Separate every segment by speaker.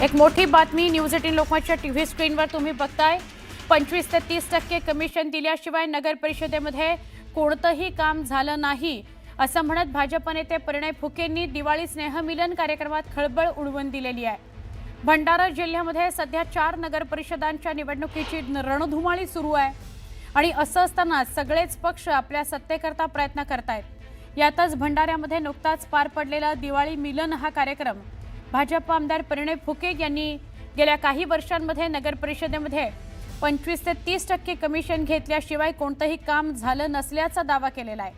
Speaker 1: एक मोठी बातमी न्यूज 18 लोकमतच्या टीव्ही स्क्रीनवर तुम्ही बघताय। 25 ते 30% कमिशन दिल्याशिवाय नगर परिषदेमध्ये कोणतंही काम झालं नाही असं म्हणत भाजप नेते परिणय फुकेंनी दिवाळी स्नेहमिलन कार्यक्रमात खळबळ उडवून दिलेली आहे। भंडारा जिल्ह्यामध्ये सध्या 4 नगर परिषदांच्या निवडणुकीची रणधुमाळी सुरू आहे आणि असं असताना सगळेच पक्ष आपल्या सत्तेकरता प्रयत्न करतायत। यातच भंडाऱ्यामध्ये नुकताच पार पडलेला दिवाळी मिलन हा कार्यक्रम भाजप आमदार परिणय फुके यांनी गेल्या काही वर्षांमध्ये नगर परिषदेमध्ये 25 ते 30% कमिशन घेतल्याशिवाय कोणतंही काम झालं नसल्याचा दावा केलेला आहे।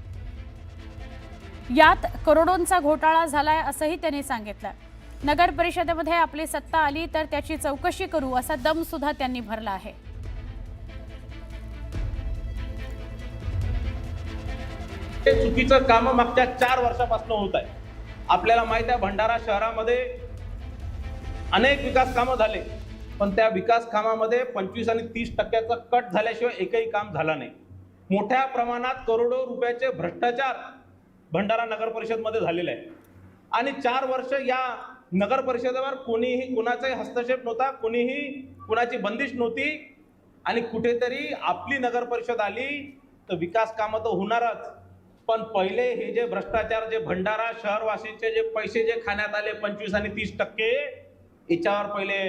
Speaker 1: यात करोडोंचा घोटाळा झालाय असंही त्यांनी सांगितलं। नगर परिषदेमध्ये आपली सत्ता आली तर त्याची चौकशी करू असा दम सुद्धा त्यांनी भरला आहे।
Speaker 2: चुकीचं काम मागच्या 4 वर्षापासून होत आहे। आपल्याला माहिती आहे भंडारा शहरामध्ये अनेक विकास कामं झाले, पण त्या विकास कामामध्ये 25 आणि 30% कट झाल्याशिवाय एकही काम झालं नाही। मोठ्या प्रमाणात करोडो रुपयाचे भ्रष्टाचार भंडारा नगर परिषदमध्ये झालेले आहे आणि 4 वर्ष या नगर परिषदेवर कोणाचाही हस्तक्षेप नव्हता, कोणाची बंदिश नव्हती आणि कुठेतरी आपली नगर परिषद आली तर विकास कामं तर होणारच, पण पहिले हे जे भ्रष्टाचार जे भंडारा शहरवासींचे जे पैसे जे खाण्यात आले 25 आणि 30%, याच्यावर पहिले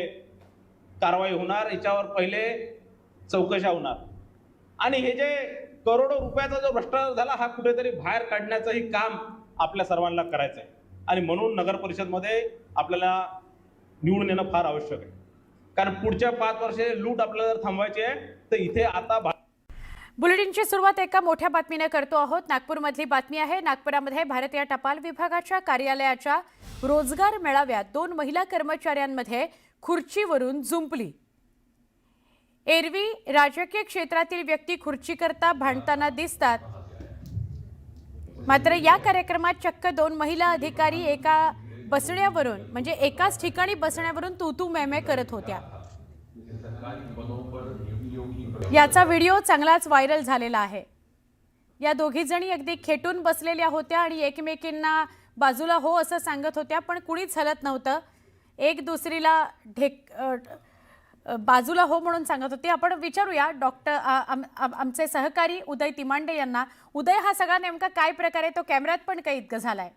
Speaker 2: कारवाई होणार, याच्यावर पहिले चौकशा होणार आणि हे जे करोडो रुपयाचा जो भ्रष्टाचार झाला हा कुठेतरी बाहेर काढण्याचंही काम आपल्या सर्वांना करायचं आहे आणि म्हणून नगर परिषदमध्ये आपल्याला निवडून येणं फार आवश्यक आहे। कारण पुढच्या 5 वर्षे लूट आपल्याला जर थांबवायची आहे तर इथे आता
Speaker 1: बुलेटिनची सुरुवात एका मोठ्या बातमीने करतो आहोत। नागपूरमधली बातमी आहे। नागपुरामध्ये भारतीय टपाल विभागाच्या कार्यालयाच्या रोजगार मेळाव्यात 2 महिला कर्मचाऱ्यांमध्ये खुर्चीवरून जुंपली। एरवी राजकीय क्षेत्रातील व्यक्ती खुर्चीकरता भांडताना दिसतात, मात्र या कार्यक्रमात चक्क 2 महिला अधिकारी एका बसण्यावरून म्हणजे एकाच ठिकाणी बसण्यावरून तू मैं करत होत्या। याचा व्हिडिओ चांगलाच व्हायरल झालेला आहे। या दोघी जणी अगदी खेटून बसलेल्या होत्या आणि एकमेकींना बाजूला हो असं सांगत होत्या, पण कुणीच हलत नव्हतं। एक दुसरीला बाजूला हो म्हणून सांगत होती। आपण विचारूया आमचे सहकारी उदय तिमांडे यांना। उदय, हा सगळा नेमका काय प्रकार आहे? तो कॅमेऱ्यात पण कैद झालाय?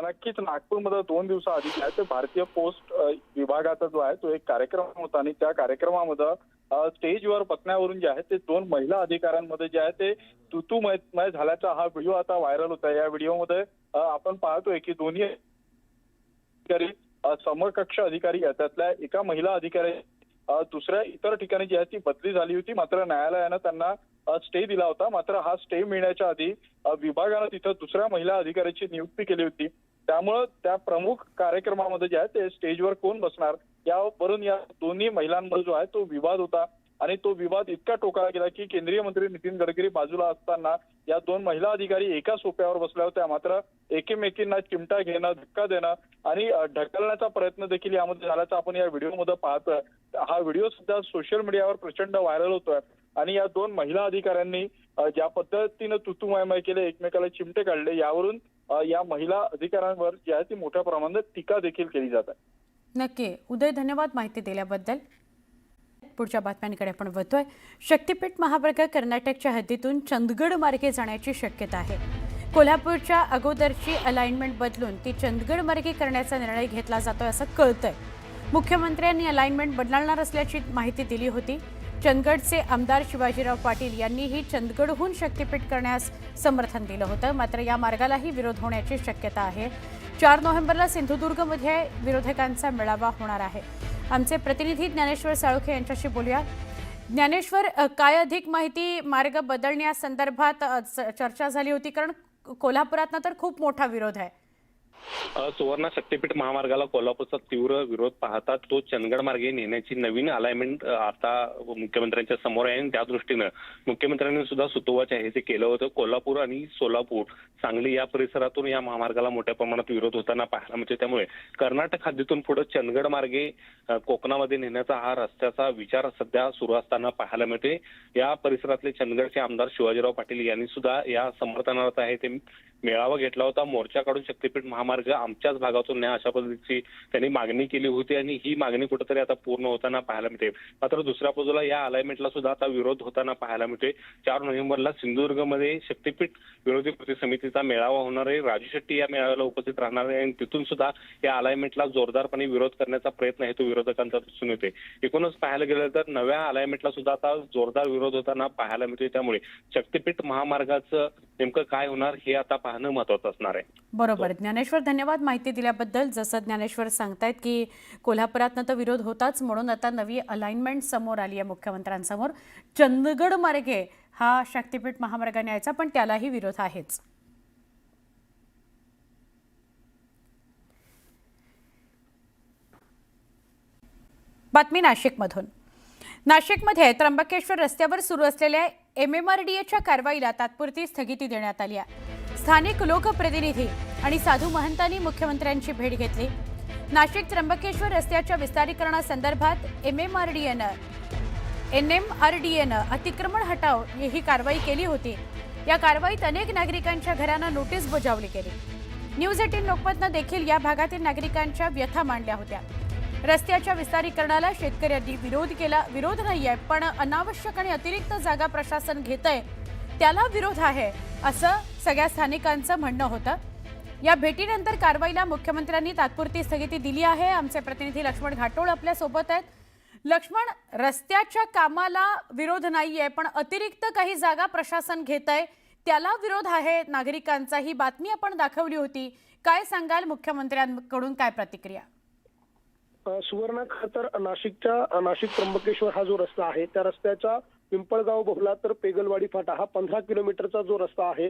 Speaker 3: नक्कीच नागपूरमध्ये 2 दिवसाआधी काय ते भारतीय पोस्ट विभागाचा जो आहे तो एक कार्यक्रम होता आणि त्या कार्यक्रमामध्ये स्टेजवर बसण्यावरून जे आहे ते 2 महिला अधिकाऱ्यांमध्ये जे आहे ते तूतूमय झाल्याचा हा व्हिडिओ आता व्हायरल होता। या व्हिडिओमध्ये आपण पाहतोय की दोन्ही अधिकारी समकक्ष अधिकारी आहेत, त्यातल्या एका महिला अधिकारी दुसऱ्या इतर ठिकाणी जी आहे ती बदली झाली होती, मात्र न्यायालयानं त्यांना स्टे दिला होता। मात्र हा स्टे मिळण्याच्या आधी विभागानं तिथं दुसऱ्या महिला अधिकाऱ्याची नियुक्ती केली होती, त्यामुळे त्या प्रमुख कार्यक्रमामध्ये जे आहे ते स्टेजवर कोण बसणार यावरून या दोन्ही महिलांमध्ये जो आहे तो विवाद होता आणि तो विवाद इतका टोकाला गेला की केंद्रीय मंत्री नितीन गडकरी बाजूला असताना या 2 महिला अधिकारी एका सोफ्यावर बसल्या होत्या, मात्र एकमेकींना चिमटा घेणं, धक्का देणं आणि ढकलण्याचा प्रयत्न देखील यामध्ये झाल्याचा आपण या व्हिडिओमध्ये पाहतोय। हा व्हिडिओ सुद्धा सोशल मीडियावर प्रचंड व्हायरल होतोय आणि या 2 महिला अधिकाऱ्यांनी ज्या पद्धतीनं तुतुमय केले, एकमेकाला चिमटे काढले, यावरून या महिला अधिकाऱ्यांवर जी आहे ती मोठ्या प्रमाणात टीका देखील केली जात आहे।
Speaker 1: नक्की उदय, धन्यवाद माहिती दिल्याबद्दल। पुढच्या बातम्यांकडे आपण वळतोय। शक्तीपीठ महामार्ग कर्नाटकच्या हद्दीतून चंदगड मार्गे जाण्याची शक्यता आहे। कोल्हापूरच्या अगोदरची अलाइनमेंट बदलून ती चंदगड मार्गे करण्याचा निर्णय घेतला जातोय असं कळतंय। मुख्यमंत्र्यांनी अलाइनमेंट बदलणार असल्याची माहिती दिली होती। चंदगडचे आमदार शिवाजीराव पाटील यांनीही चंदगडहून शक्तीपीठ करण्यास समर्थन दिलं होतं, मात्र या मार्गालाही विरोध होण्याची शक्यता आहे। 4 नोव्हेंबरला सिंधुदुर्गमध्ये विरोधकांचा मेळावा होणार आहे। आमचे प्रतिनिधी ज्ञानेश्वर साळुखे यांच्याशी बोलूया। ज्ञानेश्वर, काय अधिक माहिती? मार्ग बदलण्यासंदर्भात चर्चा झाली होती, कारण कोल्हापुरातनं तर खूप मोठा विरोध आहे।
Speaker 4: सुवर्ण शक्तीपीठ महामार्गाला कोल्हापूरचा तीव्र विरोध पाहता तो चंदगड मार्गे नेण्याची नवीन अलाइनमेंट आता मुख्यमंत्र्यांच्या समोर आहे आणि त्या दृष्टीनं मुख्यमंत्र्यांनी सुद्धा सुतोवाच आहे ते केलं होतं। कोल्हापूर आणि सोलापूर, सांगली या परिसरातून या महामार्गाला मोठ्या प्रमाणात विरोध होताना पाहायला मिळतो, त्यामुळे कर्नाटक हद्दीतून पुढे चंदगड मार्गे कोकणामध्ये नेण्याचा हा रस्त्याचा विचार सध्या सुरू असताना पाहायला मिळते। या परिसरातले चंदगडचे आमदार शिवाजीराव पाटील यांनी सुद्धा या समर्थनार्थ आहे ते मेळावा घेतला होता. मोर्चा काढून शक्तीपीठ महामार्ग आमच्याच भागातून न्या अशा पद्धतीची त्यांनी मागणी केली होती आणि ही मागणी कुठेतरी आता पूर्ण होताना पाहायला मिळते. मात्र दुसऱ्या बाजूला या अलाइनमेंटला सुद्धा आता विरोध होताना पाहायला मिळते. 4 नोव्हेंबरला सिंधुदुर्गमध्ये शक्तीपीठ विरोधी कृती समितीचा मेळावा होणार आहे. राजू शेट्टी या मेळाव्याला उपस्थित राहणार आहे आणि तिथून सुद्धा या अलाइनमेंटला जोरदारपणे विरोध करण्याचा प्रयत्न आहे तो विरोधकांचा दिसून येते. एकूणच पाहायला गेलं तर नव्या अलाइनमेंटला सुद्धा आता जोरदार विरोध होताना पाहायला मिळते. त्यामुळे शक्तीपीठ महामार्गाचं नेमकं काय होणार हे आता पाहणं महत्त्वाचं असणार आहे.
Speaker 1: बरोबर. ज्ञानेश्वर, धन्यवाद माहिती दिल्याबद्दल. जसं ज्ञानेश्वर सांगतायत की कोल्हापुरातनं तर विरोध होताच, म्हणून आता नवी अलाइनमेंट समोर आली आहे मुख्यमंत्र्यांसमोर. चंदगड मार्गे हा शक्तीपीठ महामार्ग न्यायचा, पण त्यालाही विरोध आहेच. बातमी नाशिकमधून. नाशिकमध्ये त्र्यंबकेश्वर रस्त्यावर सुरू असलेल्या MMRDAच्या कारवाईला तात्पुरती स्थगिती देण्यात आली आहे. स्थानिक लोकप्रतिनिधी आणि साधू महंतांनी मुख्यमंत्र्यांची भेट घेतली. नाशिक त्र्यंबकेश्वर रस्त्याच्या विस्तारीकरणासंदर्भात NMRDAनं अतिक्रमण हटाव ही कारवाई केली होती. या कारवाईत अनेक नागरिकांच्या घरांना नोटीस बजावली गेली. न्यूज 18 लोकमतनं देखील या भागातील नागरिकांच्या व्यथा मांडल्या होत्या. रस्त्याच्या विस्तारीकरणाला शेतकऱ्यांनी विरोध नाहीये, पण अनावश्यक आणि अतिरिक्त जागा प्रशासन घेतंय त्याला विरोध आहे, असं सगळ्या स्थानिकांचं म्हणणं होतं. या भेटीनंतर कारवाईला मुख्यमंत्र्यांनी तात्पुरती स्थगिती दिली आहे. आमचे प्रतिनिधी लक्ष्मण घाटोळ आपल्या सोबत आहेत. लक्ष्मण, रस्त्याच्या कामाला विरोध नाहीये, पण अतिरिक्त काही जागा प्रशासन घेतंय त्याला विरोध आहे नागरिकांचा. ही बातमी आपण दाखवली होती. काय सांगाल, मुख्यमंत्र्यांकडून काय प्रतिक्रिया?
Speaker 5: सुवर्णा, खरं तर नाशिक त्र्यंबकेश्वर हा जो रस्ता आहे त्या रस्त्याचा पिंपळगाव बोहला तर पेगलवाडी फाटा हा 15 किलोमीटरचा जो रस्ता आहे,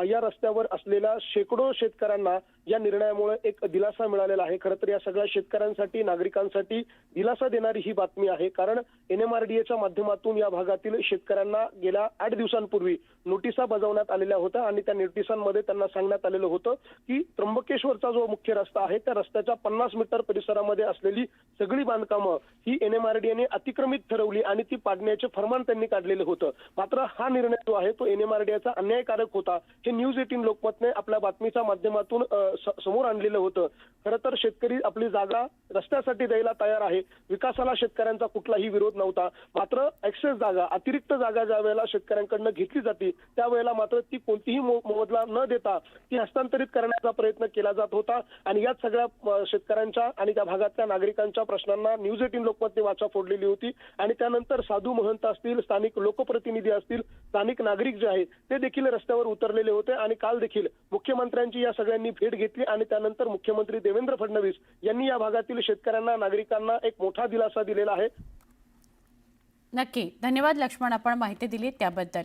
Speaker 5: या रस्त्यावर असलेल्या शेकडो शेतकऱ्यांना या निर्णयामुळे एक दिलासा मिळालेला आहे. खरं तर या सगळ्या शेतकऱ्यांसाठी, नागरिकांसाठी दिलासा देणारी ही बातमी आहे. कारण NMRDAच्या माध्यमातून या भागातील शेतकऱ्यांना गेल्या 8 दिवसांपूर्वी नोटिसा बजावण्यात आलेल्या होत्या आणि त्या नोटिसांमध्ये त्यांना सांगण्यात आलेलं होतं की त्र्यंबकेश्वरचा जो मुख्य रस्ता आहे त्या रस्त्याच्या 50 मीटर परिसरामध्ये असलेली सगळी बांधकामं ही NMRDAने अतिक्रमित ठरवली आणि ती पाडण्याचे फरमान त्यांनी काढलेलं होतं. मात्र हा निर्णय जो आहे तो NMRDAचा अन्यायकारक होता. हे न्यूज 18 लोकमतने आपल्या बातमीच्या माध्यमातून समोर आणलेलं होतं. खरं तर शेतकरी आपली जागा रस्त्यासाठी द्यायला तयार आहे. विकासाला शेतकऱ्यांचा कुठलाही विरोध नव्हता. मात्र एक्सेस जागा, अतिरिक्त जागा ज्या वेळेला शेतकऱ्यांकडनं घेतली जाते त्यावेळेला मात्र ती कोणतीही मोबदला न देता ती हस्तांतरित करण्याचा प्रयत्न केला जात होता आणि याच सगळ्या शेतकऱ्यांच्या आणि त्या भागातल्या नागरिकांच्या प्रश्नांना न्यूज 18 लोकमतने वाचा फोडलेली होती आणि त्यानंतर साधू महंत असतील, स्थानिक लोकप्रतिनिधी असतील, स्थानिक नागरिक जे आहेत ते देखील रस्त्यावर उतरलेले होते आणि काल देखील मुख्यमंत्र्यांची या सगळ्यांनी भेट घेतली आणि त्यानंतर मुख्यमंत्री देवेंद्र फडणवीस यांनी या भागातील शेतकऱ्यांना, नागरिकांना एक मोठा दिलासा दिलेला आहे.
Speaker 1: नक्की. धन्यवाद लक्ष्मण, आपण माहिती दिली त्याबद्दल.